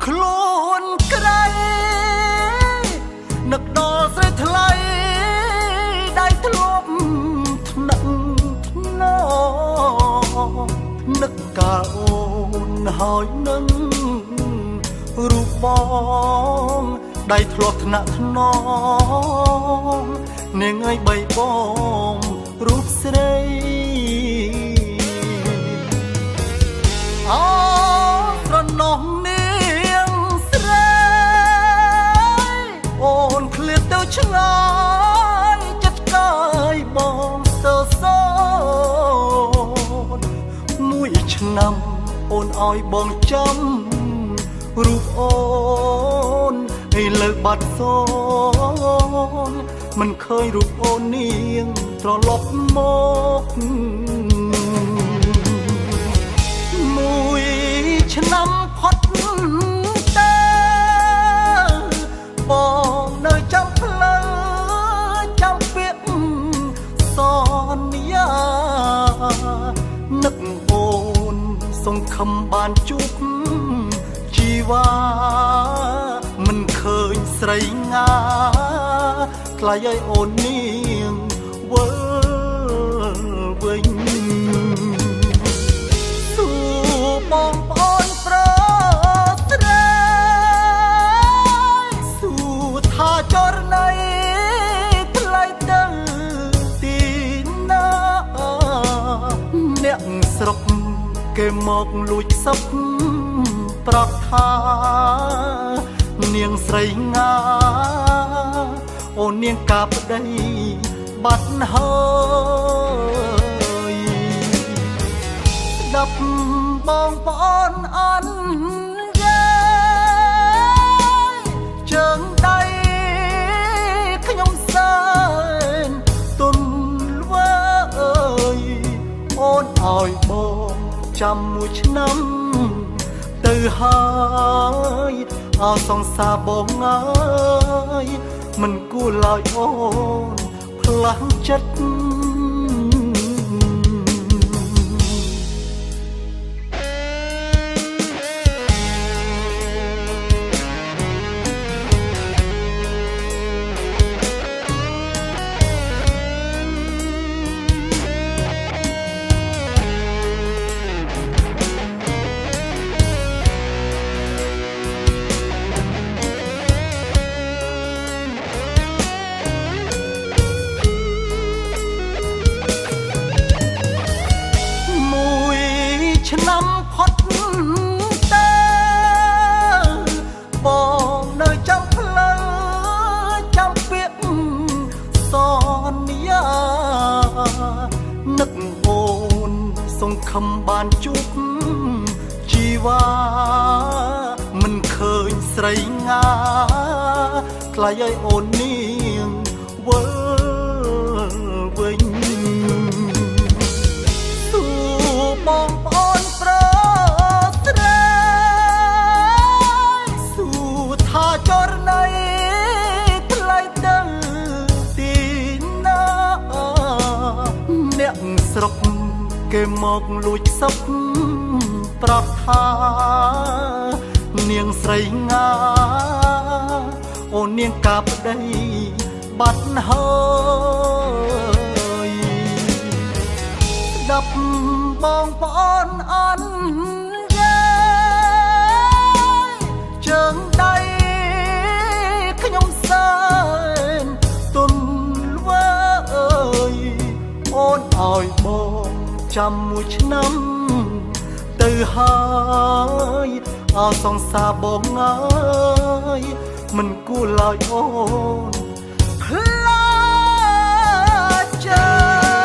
ខ្លួនក្រៃនឹកដល់ស្រីថ្លៃដៃធ្លាប់ថ្នាក់ថ្ននឹកកាលអូនហើយនឹងរូបបងដៃធ្លាប់ថ្នាក់ថ្ននាងអើយបីបងរូបស្រីស្រណោះនាងស្រីអូនឃ្លាតទៅឆ្ងាយចិត្តកាយបងសើសូនមួយឆ្នាំអូនឲ្យបងចាំរូបអូនឲ្យលើបាត់សូនមិនឃើញរូបអូននាងត្រឡប់មកមួយឆ្នាំផុតទៅបងនៅចាំផ្លូវចាំពាក្យសន្យានឹកអូនសង្ឃឹមបានជួបជីវ៉ាមិនឃើញស្រីងាថ្លៃឲ្យអូននាងវិលវិញបងប្អូនប្រស្រីសួរថាចរណៃថ្លៃទៅទីណាអ្នកស្រុកគេមកលួចសឹកប្រាប់ថានាងស្រីងាអូននាងកាប្តីបាត់ហើយស្ដាប់បងប្អូនអន់យាយជើងដៃខ្ញុំសើនទុនវើអើយអូនឲ្យបងចាំមួយឆ្នាំទៅហើយអោសង្សារបងអើយមិនគួរឡើយអូនផ្លាស់ចិត្តឆ្នាំផុតទៅបងនៅចាំផ្លូវចាំពាក្យសន្យានឹកអូនសង្ឃឹមបានជួបជីវ៉ាមិនឃើញស្រីងាថ្លៃឲ្យអូននាងវិលវិញសួរបងប្អូនប្រស្រីសួរថាចរណៃថ្លៃទៅទីណាអ្នកស្រុកគេមកលួចសឹកប្រាប់ថានាងស្រីងាអូននាងកាប្តីបាត់ហើយស្ដាប់បងប្អូនអន់យាយជើងដៃខ្ញុំសើនទុនវើអើយអូនឲ្យបងចាំមួយឆ្នាំទៅហើយអោសង្សារបងអើយមិនគួរឡើយអូនផ្លាស់ចិត្ត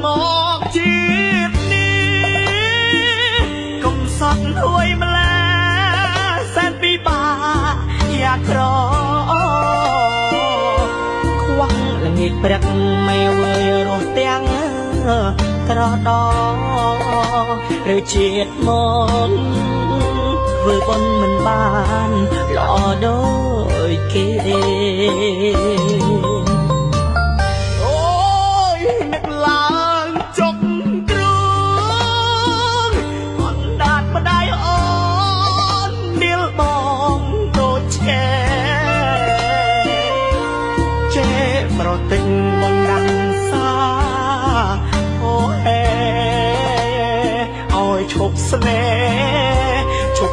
មកជាតិនេះកុំសត់ហួយម្ល៉េះសែនពិបាកយ៉ាក្រខ្វះល្ងាចព្រឹកមេវើយរស់ទាំងត្រដោឬជាតិមកធ្វើបុណ្យមិនបានល្អដូចគេអូយនឹកឡើងចុកគ្រឿងអណ្ដាតម្ដាយអូននាលបងដូចឆែចេប្រទិញបងដាំសាអូហេឲ្យឈប់ស្នេហ៍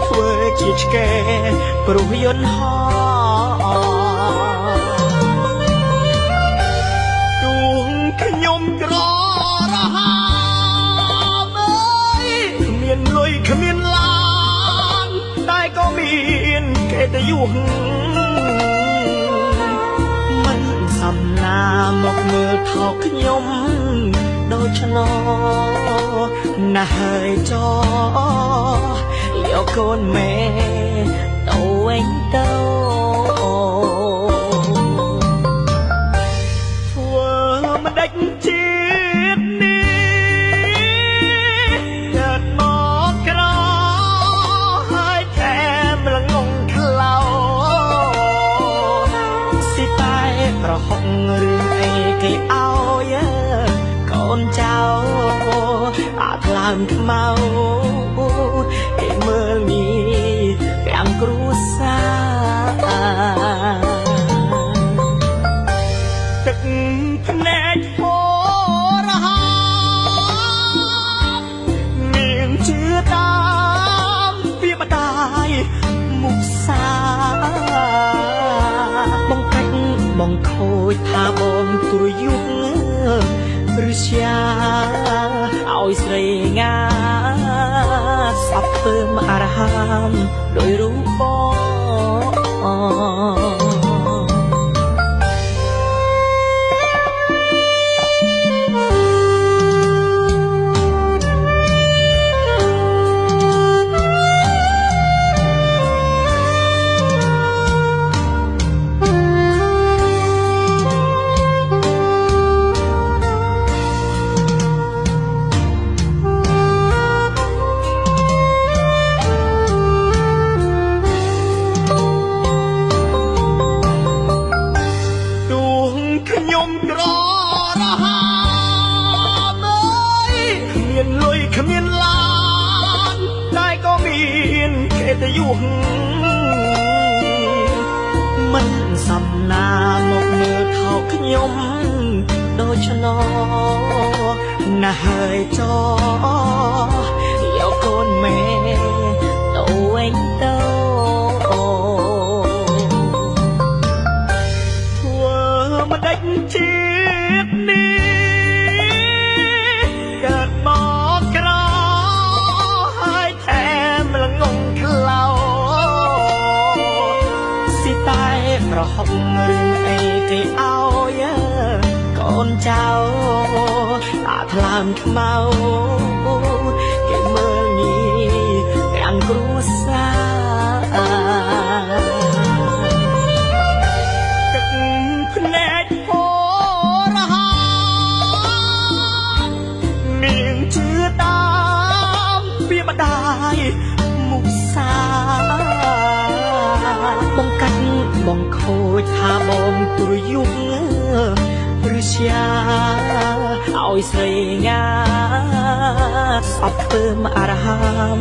ធ្វើជាឆ្កែព្រោះយន្តហោទួងខ្ញុំក្ររហាមអើយគ្មានលុយគ្មានឡានតែក៏មានគេទៅយុះមិនសំណាមកមើលថោកខ្ញុំដូច្នោះណាស់ហើយចោយកកូនមេទៅវិញទៅធ្វើមិនដេចជាតិនេះកើតមកក្រហើយថែមល្ងងខ្លៅសិតែប្រហុករឿងអីគេឲ្យកូនចៅអាក្លើមខ្មៅគេមើលនេះទាំងគ្រួសារទឹកភ្នែកហូរហាមានជឿតាមពីម្ដាយមុខសាបងកាច់បងខូចថាបងទ្រយុគឬជាឲ្យស្រីងាស្អប់ធ្វើមអរហាមដោយរូបបងក្ររហាមអើយគ្មានលុយគ្មានឡានតែក៏មានគេទៅយុះមិនសំណាមកមើលថោកខ្ញុំដូច្នោះណាស់ហើយចោយកកូនមេទៅវិញទៅមិនដេចជាតិនេះកើតមកក្រហើយថែមល្ងងខ្លៅសិតែប្រហុករឿងអីគេឲ្យកូនចៅអាក្លើមខ្មៅគេមើលនេះទាំងគ្រួសារភ្នែកហូរហាមានជឿតាមពីម្ដាយមុខសាបងកាច់បងខូចថាបងទ្រយុគឬជាឲ្យស្រីងាស្អប់ធ្វើមអរហាម